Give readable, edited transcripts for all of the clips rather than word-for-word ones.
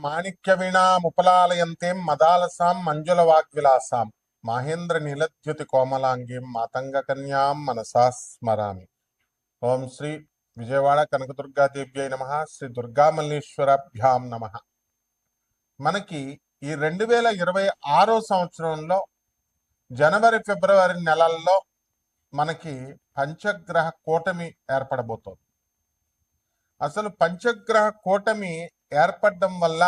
మాణిక్య వీణాముపలాలయంతేం మదాలసాం మంజుల వాగ్విలాసాం మాహేంద్ర నీలద్యుతి కోమలాంగీం మాతంగ కన్యాం మనసా స్మరామి. ఓం శ్రీ విజయవాడ కనకదుర్గాదేవ్యై నమ. శ్రీ దుర్గామల్లేశ్వరాభ్యాం నమ. మనకి ఈ 2026 సంవత్సరంలో జనవరి ఫిబ్రవరి నెలల్లో మనకి పంచగ్రహ కూటమి ఏర్పడబోతోంది. అసలు పంచగ్రహ కూటమి ఏర్పడడం వల్ల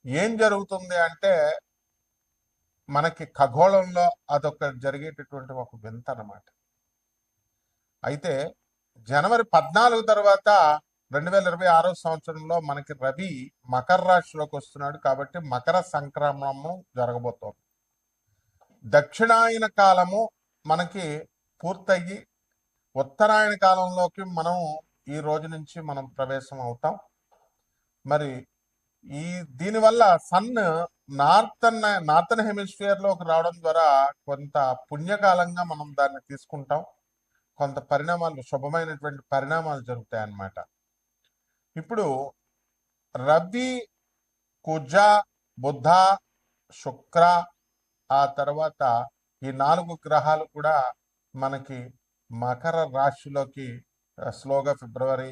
ఏం జరుగుతుంది అంటే మనకి ఖగోళంలో అదొక జరిగేటటువంటి ఒక వింత అన్నమాట. అయితే జనవరి 14 తర్వాత 2026 సంవత్సరంలో మనకి రవి మకర రాశిలోకి వస్తున్నాడు. కాబట్టి మకర సంక్రమణము జరగబోతోంది. దక్షిణాయన కాలము మనకి పూర్తయ్యి ఉత్తరాయణ కాలంలోకి మనం ఈ రోజు నుంచి మనం ప్రవేశం అవుతాం. మరి దీనివల్ల సన్ నార్థన్ హెమిస్ఫియర్ లోకి రావడం ద్వారా కొంత పుణ్యకాలంగా మనం దాన్ని తీసుకుంటాం. కొంత పరిణామాలు, శుభమైనటువంటి పరిణామాలు జరుగుతాయి అన్నమాట. ఇప్పుడు రవి, కుజ, బుధ, శుక్ర, ఆ తర్వాత ఈ 4 గ్రహాలు కూడా మనకి మకర రాశిలోకి స్లోగా ఫిబ్రవరి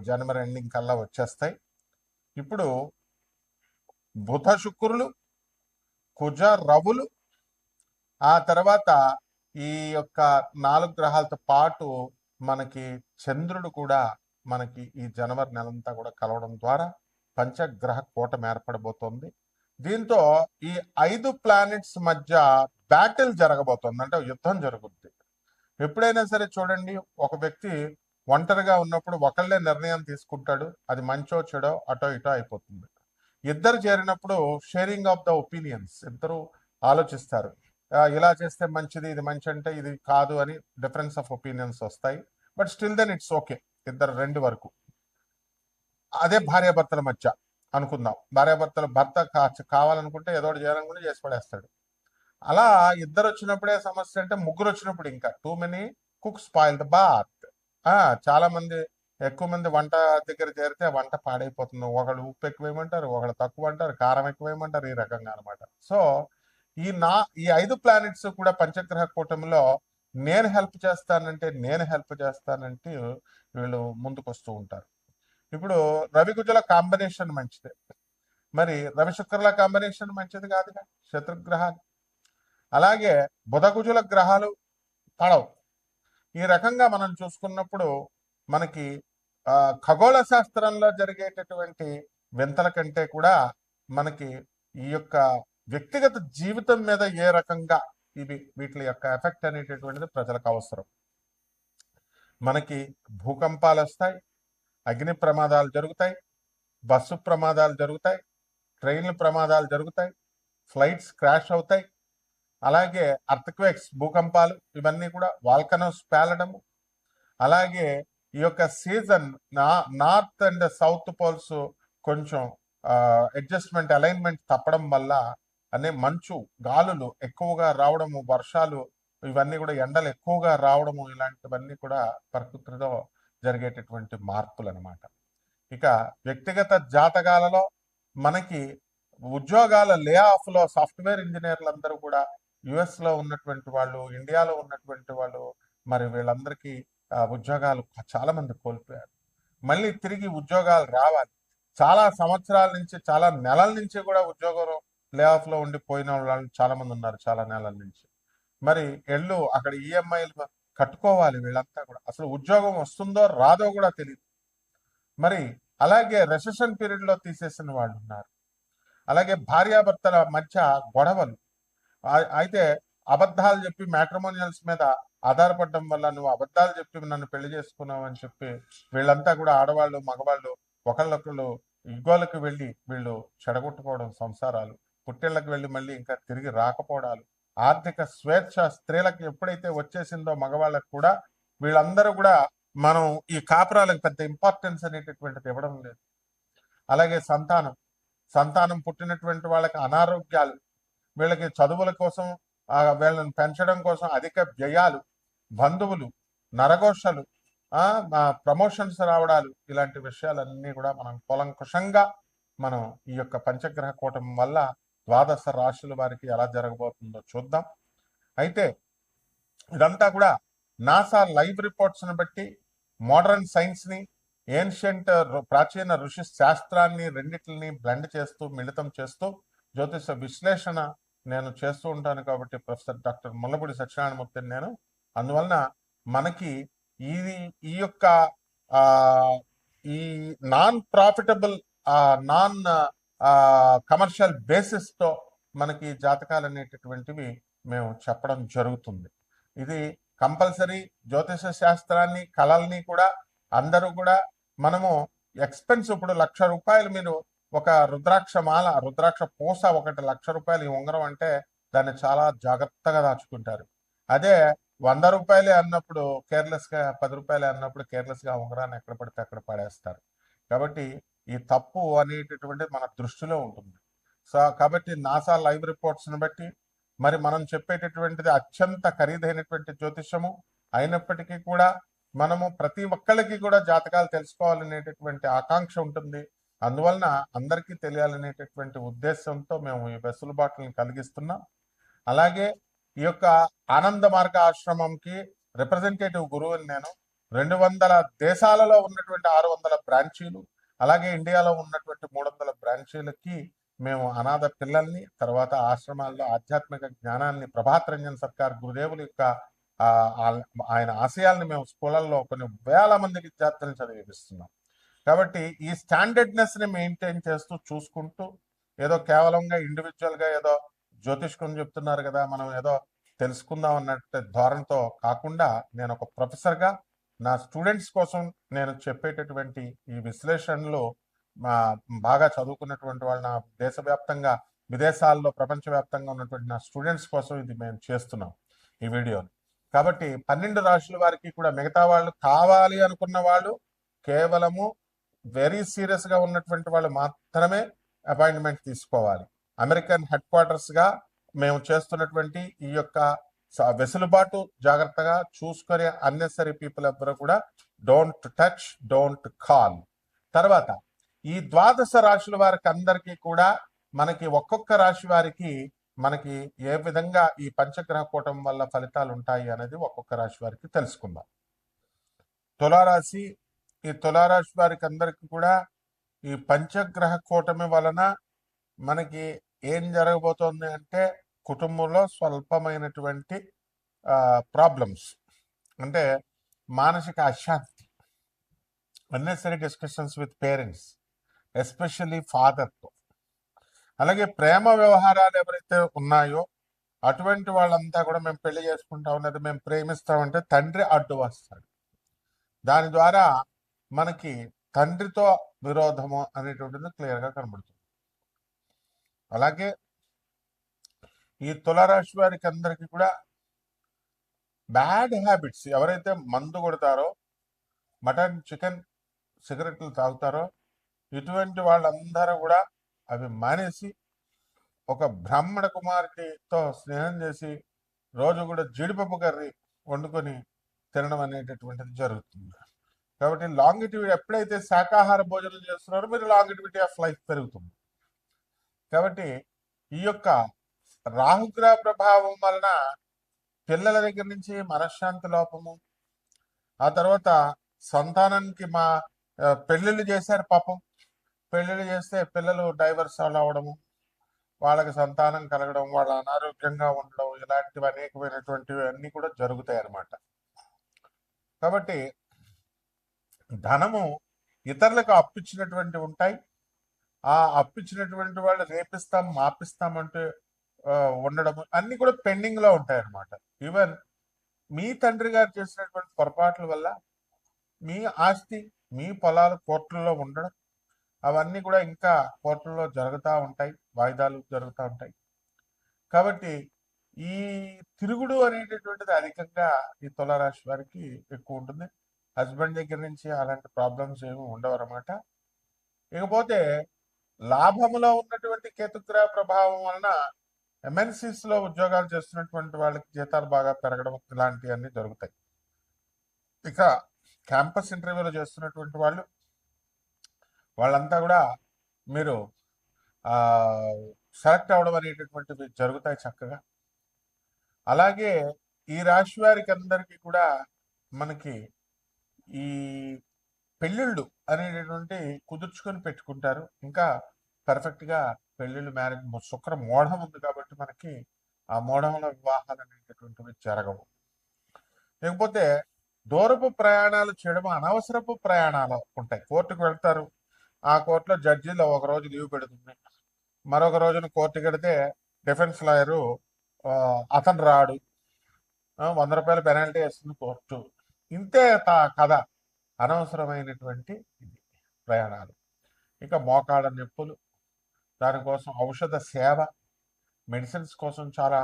జనవరి ఎండింగ్ కల్లా వచ్చేస్తాయి. ఇప్పుడు బుధ శుక్రులు, కుజ రవులు, ఆ తర్వాత ఈ యొక్క 4 గ్రహాలతో పాటు మనకి చంద్రుడు కూడా మనకి ఈ జనవరి నెలంతా కూడా కలవడం ద్వారా పంచగ్రహ కూటమి ఏర్పడబోతోంది. దీంతో ఈ 5 ప్లానెట్స్ మధ్య బ్యాటిల్ జరగబోతోంది, అంటే యుద్ధం జరుగుద్ది. ఎప్పుడైనా సరే చూడండి, ఒక వ్యక్తి ఒంటరిగా ఉన్నప్పుడు ఒకళ్ళే నిర్ణయం తీసుకుంటాడు. అది మంచో చెడో అటో ఇటో అయిపోతుంది. ఇద్దరు చేరినప్పుడు షేరింగ్ ఆఫ్ ద ఒపీనియన్స్, ఇద్దరు ఆలోచిస్తారు. ఇలా చేస్తే మంచిది, ఇది మంచి అంటే ఇది కాదు అని డిఫరెన్స్ ఆఫ్ ఒపీనియన్స్ వస్తాయి. But still then it's okay, ఇద్దరు రెండు వరకు. అదే భార్యాభర్తల మధ్య అనుకుందాం. భార్యాభర్తలు, భర్త కావాలనుకుంటే ఏదో ఒకటి చేయాలనుకుంటే చేసి పడేస్తాడు. అలా ఇద్దరు వచ్చినప్పుడే సమస్య. అంటే ముగ్గురు వచ్చినప్పుడు ఇంకా too many cook spoil the broth. చాలా మంది, ఎక్కువ మంది వంట దగ్గర చేరితే వంట పాడైపోతుంది. ఒకళ్ళు ఉప్పు ఎక్కువేయమంటారు, ఒకళ్ళు తక్కువ అంటారు, కారం ఎక్కువేయమంటారు, ఈ రకంగా అనమాట. సో ఈ 5 ప్లానెట్స్ కూడా పంచగ్రహ కూటమిలో నేను హెల్ప్ చేస్తానంటే వీళ్ళు ముందుకు వస్తూ ఉంటారు. ఇప్పుడు రవి కుజుల కాంబినేషన్ మంచిదే, మరి రవి శుక్రుల కాంబినేషన్ మంచిది కాదుగా, శత్రుగ్రహాలు. అలాగే బుధ కుజుల గ్రహాలు పడవు. ఈ రకంగా మనం చూసుకున్నప్పుడు మనకి ఖగోళ శాస్త్రంలో జరిగేటటువంటి వింతల కంటే కూడా మనకి ఈ యొక్క వ్యక్తిగత జీవితం మీద ఏ రకంగా వీటి యొక్క ఎఫెక్ట్ అనేటటువంటిది ప్రజలకు అవసరం. మనకి భూకంపాలు వస్తాయి, అగ్ని ప్రమాదాలు జరుగుతాయి, బస్సు ప్రమాదాలు జరుగుతాయి, ట్రైన్ల ప్రమాదాలు జరుగుతాయి, ఫ్లైట్స్ క్రాష్ అవుతాయి. అలాగే అర్త్క్వేక్స్, భూకంపాలు, ఇవన్నీ కూడా వాల్కనోస్ పేలడము. అలాగే ఈ యొక్క season north and south poles కొంచెం అడ్జస్ట్మెంట్, అలైన్మెంట్ తప్పడం వల్ల మంచు, గాలులు ఎక్కువగా రావడము, వర్షాలు, ఇవన్నీ కూడా ఎండలు ఎక్కువగా రావడము, ఇలాంటివన్నీ కూడా ప్రకృతిలో జరిగేటటువంటి మార్పులు అనమాట. ఇక వ్యక్తిగత జాతకాలలో మనకి ఉద్యోగాల లే ఆఫ్ లో సాఫ్ట్వేర్ ఇంజనీర్లు అందరూ కూడా యుఎస్ లో ఉన్నటువంటి వాళ్ళు, ఇండియాలో ఉన్నటువంటి వాళ్ళు, మరి వీళ్ళందరికీ ఉద్యోగాలు చాలా మంది కోల్పోయారు. మళ్ళీ తిరిగి ఉద్యోగాలు రావాలి. చాలా సంవత్సరాల నుంచి, చాలా నెలల నుంచి కూడా ఉద్యోగం లే ఆఫ్ లో ఉండిపోయిన వాళ్ళు చాలా మంది ఉన్నారు, చాలా నెలల నుంచి. మరి అక్కడ ఈఎంఐలు కట్టుకోవాలి. వీళ్ళంతా కూడా అసలు ఉద్యోగం వస్తుందో రాదో కూడా తెలియదు. మరి అలాగే రెసెషన్ పీరియడ్ లో తీసేసిన వాళ్ళు ఉన్నారు. అలాగే భార్యాభర్తల మధ్య గొడవలు. అయితే అబద్ధాలు చెప్పి మ్యాట్రిమోనియల్స్ మీద ఆధారపడడం వల్ల, నువ్వు అబద్ధాలు చెప్పి నన్ను పెళ్లి చేసుకున్నావు అని చెప్పి వీళ్ళంతా కూడా ఆడవాళ్ళు, మగవాళ్ళు ఒకళ్ళొకళ్ళు ఇగోలకు వెళ్ళి వీళ్ళు చెడగొట్టుకోవడం, సంసారాలు, పుట్టిళ్ళకి వెళ్ళి మళ్ళీ ఇంకా తిరిగి రాకపోవడాలు, ఆర్థిక స్వేచ్ఛ స్త్రీలకు ఎప్పుడైతే వచ్చేసిందో మగవాళ్ళకు కూడా, వీళ్ళందరూ కూడా మనం ఈ కాపురాలకు పెద్ద ఇంపార్టెన్స్ అనేటటువంటిది ఇవ్వడం లేదు. అలాగే సంతానం పుట్టినటువంటి వాళ్ళకి అనారోగ్యాలు, వీళ్ళకి చదువుల కోసం, వీళ్ళని పెంచడం కోసం అధిక వ్యయాలు, బంధువులు, నరఘోషలు, ప్రమోషన్స్ రావడాలు, ఇలాంటి విషయాలన్నీ కూడా మనం కూలంకుషంగా మనం ఈ యొక్క పంచగ్రహ కూటమి వల్ల ద్వాదశ రాశుల వారికి ఎలా జరగబోతుందో చూద్దాం. అయితే ఇదంతా కూడా నాసా లైవ్ రిపోర్ట్స్ని బట్టి మోడర్న్ సైన్స్ని ఏన్షియంట్ ప్రాచీన ఋషి శాస్త్రాన్ని రెండిటిని బ్లెండ్ చేస్తూ మిళితం చేస్తూ జ్యోతిష విశ్లేషణ నేను చేస్తూ ఉంటాను. కాబట్టి ప్రొఫెసర్ డాక్టర్ ముల్లపూడి సత్యనారాయణమూర్తిని నేను. అందువలన మనకి ఇది ఈ యొక్క ఈ నాన్ ప్రాఫిటబుల్ నాన్ కమర్షియల్ బేసిస్తో మనకి జాతకాలు అనేటటువంటివి మేము చెప్పడం జరుగుతుంది. ఇది కంపల్సరీ జ్యోతిష శాస్త్రాన్ని కళల్ని కూడా అందరూ కూడా మనము ఎక్స్పెన్స్ ఇప్పుడు ₹1,00,000 మీరు ఒక రుద్రాక్ష పూస ఒకటి ₹1,00,000 ఈ ఉంగరం అంటే దాన్ని చాలా జాగ్రత్తగా దాచుకుంటారు. అదే ₹100 అన్నప్పుడు కేర్లెస్గా, ₹10 అన్నప్పుడు కేర్లెస్గా ఉంగరాన్ని ఎక్కడ పడితే అక్కడ పడేస్తారు. కాబట్టి ఈ తప్పు అనేటటువంటిది మన దృష్టిలో ఉంటుంది. సో కాబట్టి నాసా లైవ్ రిపోర్ట్స్ని బట్టి మరి మనం చెప్పేటటువంటిది అత్యంత ఖరీదైనటువంటి జ్యోతిషము అయినప్పటికీ కూడా మనము ప్రతి ఒక్కళ్ళకి కూడా జాతకాలు తెలుసుకోవాలనేటటువంటి ఆకాంక్ష ఉంటుంది. అందువలన అందరికీ తెలియాలనేటటువంటి ఉద్దేశంతో మేము ఈ వెసులుబాటులను కలిగిస్తున్నాం. అలాగే ఈ యొక్క ఆనంద మార్గ ఆశ్రమంకి రిప్రజెంటేటివ్ గురువుని నేను. 200 దేశాలలో ఉన్నటువంటి 600 బ్రాంచీలు, అలాగే ఇండియాలో ఉన్నటువంటి 300 బ్రాంచీలకి మేము అనాథ పిల్లల్ని, తర్వాత ఆశ్రమాల్లో ఆధ్యాత్మిక జ్ఞానాన్ని ప్రభాత్ రంజన్ సర్కార్ గురుదేవుల యొక్క ఆయన ఆశయాల్ని మేము స్కూళ్ళల్లో కొన్ని వేల మంది విద్యార్థులను చదివిస్తున్నాం. కాబట్టి ఈ స్టాండర్డ్నెస్ని మెయింటైన్ చేస్తూ చూసుకుంటూ ఏదో కేవలంగా ఇండివిజువల్గా ఏదో జ్యోతిష్కం చెప్తున్నారు కదా మనం ఏదో తెలుసుకుందాం అన్నట్టు ధోరణితో కాకుండా నేను ఒక ప్రొఫెసర్గా నా స్టూడెంట్స్ కోసం నేను చెప్పేటటువంటి ఈ విశ్లేషణలు బాగా చదువుకున్నటువంటి వాళ్ళు నా దేశవ్యాప్తంగా విదేశాల్లో ప్రపంచవ్యాప్తంగా ఉన్నటువంటి నా స్టూడెంట్స్ కోసం ఇది మేము చేస్తున్నాం ఈ వీడియోని. కాబట్టి 12 రాశుల వారికి కూడా మిగతా వాళ్ళు కావాలి అనుకున్న వాళ్ళు కేవలము వెరీ సీరియస్గా ఉన్నటువంటి వాళ్ళు మాత్రమే అపాయింట్మెంట్ తీసుకోవాలి. అమెరికన్ హెడ్ క్వార్టర్స్గా మేము చేస్తున్నటువంటి ఈ యొక్క వెసులుబాటు జాగ్రత్తగా చూసుకునే అన్నెసరీ పీపుల్ ఎవ్వరూ కూడా డోంట్ టచ్, డోంట్ కాల్. తర్వాత ఈ ద్వాదశ రాశుల వారికి అందరికీ కూడా మనకి ఒక్కొక్క రాశి వారికి మనకి ఏ విధంగా ఈ పంచగ్రహ కూటమి వల్ల ఫలితాలు ఉంటాయి అనేది ఒక్కొక్క రాశి వారికి తెలుసుకుందాం. తులారాశి, ఈ తులారాశి వారికి అందరికీ కూడా ఈ పంచగ్రహ కూటమి వలన మనకి ఏం జరగబోతోంది అంటే కుటుంబంలో స్వల్పమైనటువంటి ప్రాబ్లమ్స్, అంటే మానసిక అశాంతి, unnecessary discussions with parents, especially ఫాదర్తో. అలాగే ప్రేమ వ్యవహారాలు ఎవరైతే ఉన్నాయో అటువంటి వాళ్ళంతా కూడా మేము పెళ్లి చేసుకుంటాం లేదా మేము ప్రేమిస్తామంటే తండ్రి అడ్డు వస్తాడు. దాని ద్వారా మనకి తండ్రితో విరోధము అనేటువంటిది క్లియర్గా కనబడుతుంది. అలాగే ఈ తులారాశి వారికి అందరికీ కూడా బ్యాడ్ హ్యాబిట్స్, ఎవరైతే మందు కొడతారో, మటన్, చికెన్, సిగరెట్లు తాగుతారో ఇటువంటి వాళ్ళందరూ కూడా అవి మానేసి ఒక బ్రాహ్మణ కుమార్తెతో స్నేహం చేసి రోజు కూడా జీడిపప్పు కర్రీ వండుకొని తినడం అనేటటువంటిది జరుగుతుంది. కాబట్టి లాంగిటివిటీ, ఎప్పుడైతే శాకాహార భోజనం చేస్తున్నారో మీరు లాంగిటివిటీ ఆఫ్ లైఫ్ పెరుగుతుంది. కాబట్టి ఈ యొక్క రాహుగ్రహ ప్రభావం వలన పిల్లల దగ్గర నుంచి మనశ్శాంతి లోపము, ఆ తర్వాత సంతానానికి పెళ్ళిళ్ళు చేశారు పాపం, పెళ్ళిళ్ళు చేస్తే పిల్లలు డైవర్స్ అవడము, వాళ్ళకి సంతానం కలగడం, వాళ్ళ అనారోగ్యంగా ఉండడం, ఇలాంటివి అనేకమైనటువంటివి అన్నీ కూడా జరుగుతాయి అన్నమాట. కాబట్టి ధనము ఇతరులకు అప్పిచ్చినటువంటి ఉంటాయి. ఆ అప్పిచ్చినటువంటి వాళ్ళు రేపిస్తాం మాపిస్తామంటే ఉండడం అన్నీ కూడా పెండింగ్లో ఉంటాయి అన్నమాట. ఈవెన్ మీ తండ్రి గారు చేసినటువంటి పొరపాట్ల వల్ల మీ ఆస్తి, మీ పొలాలు కోర్టుల్లో ఉండడం, అవన్నీ కూడా ఇంకా కోర్టుల్లో జరుగుతూ ఉంటాయి, వాయిదాలు జరుగుతూ ఉంటాయి. కాబట్టి ఈ తిరుగుడు అనేటటువంటిది అధికంగా ఈ తులారాశి వారికి ఎక్కువ ఉంటుంది. హస్బెండ్ దగ్గర నుంచి అలాంటి ప్రాబ్లమ్స్ ఏమి ఉండవు అన్నమాట. ఇకపోతే లాభములో ఉన్నటువంటి కేతుగ్రహ ప్రభావం వలన MNCsలో ఉద్యోగాలు చేస్తున్నటువంటి వాళ్ళకి జీతాలు బాగా పెరగడం ఇలాంటివన్నీ జరుగుతాయి. ఇక క్యాంపస్ ఇంటర్వ్యూలో చేస్తున్నటువంటి వాళ్ళంతా కూడా మీరు సెలెక్ట్ అవ్వడం అనేటటువంటివి జరుగుతాయి చక్కగా. అలాగే ఈ రాశి వారికి అందరికీ కూడా మనకి ఈ పెళ్ళిళ్ళు అనేటటువంటి కుదుర్చుకొని పెట్టుకుంటారు. ఇంకా పర్ఫెక్ట్గా పెళ్ళిళ్ళు, మ్యారేజ్, శుక్ర మోఢం ఉంది కాబట్టి మనకి ఆ మోఢంలో వివాహాలు అనేటటువంటివి జరగవు. లేకపోతే దూరపు ప్రయాణాలు చేయడం, అనవసరపు ప్రయాణాలు ఉంటాయి. కోర్టుకు వెళ్తారు, ఆ కోర్టులో జడ్జిలో ఒక రోజు లీవ్ పెడుతుంది, మరొక రోజున కోర్టుకి వెడితే డిఫెన్స్ లాయరు అతను రాడు, 100 రూపాయల పెనాల్టీ వేస్తుంది కోర్టు. ఇంతే కథ. అనవసరమైనటువంటి ఇది ప్రయాణాలు. ఇక మోకాళ్ళ నొప్పులు, దానికోసం ఔషధ సేవ, మెడిసిన్స్ కోసం చాలా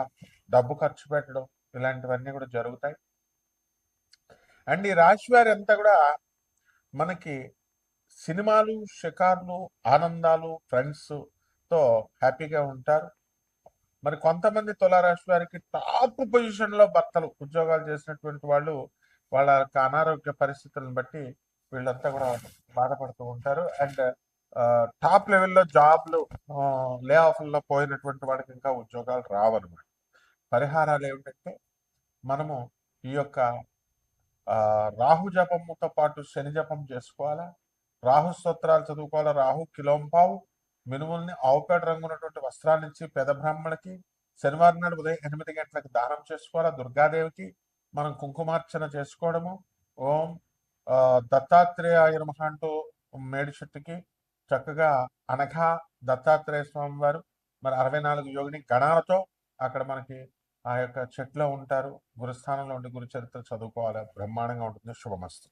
డబ్బు ఖర్చు పెట్టడం, ఇలాంటివన్నీ కూడా జరుగుతాయి. అండ్ ఈ రాశి వారి అంతా కూడా మనకి సినిమాలు, షికార్లు, ఆనందాలు, ఫ్రెండ్స్తో హ్యాపీగా ఉంటారు. మరి కొంతమంది తులారాశి వారికి టాప్ పొజిషన్లో భర్తలు, ఉద్యోగాలు చేసినటువంటి వాళ్ళు, వాళ్ళ యొక్క అనారోగ్య పరిస్థితులను బట్టి వీళ్ళంతా కూడా బాధపడుతూ ఉంటారు. అండ్ టాప్ లెవెల్లో జాబ్లు, లే ఆఫ్ల్లో పోయినటువంటి వాళ్ళకి ఇంకా ఉద్యోగాలు రావన్నమాట. పరిహారాలు ఏమిటంటే, మనము ఈ యొక్క రాహు జపముతో పాటు శని జపం చేసుకోవాలా, రాహు స్తోత్రాలు చదువుకోవాలా, రాహు కిలోంపావు మినుముల్ని ఆవుపేట రంగు ఉన్నటువంటి వస్త్రాన్ని ఇచ్చి పేద బ్రాహ్మణులకి శనివారం నాడు ఉదయం 8 గంటలకు దానం చేసుకోవాలా. దుర్గాదేవికి మనం కుంకుమార్చన చేసుకోవడము, ఓం దత్తాత్రేయ నమః అంటూ మేడి చెట్టుకి చక్కగా అనఘా దత్తాత్రేయ స్వామి వారు మరి 64 యోగిని గణాలతో అక్కడ మనకి ఆ యొక్క చెట్లో ఉంటారు. గురుస్థానంలో ఉండి గురు చరిత్ర చదువుకోవాలి. బ్రహ్మాండంగా ఉంటుంది. శుభమస్తు.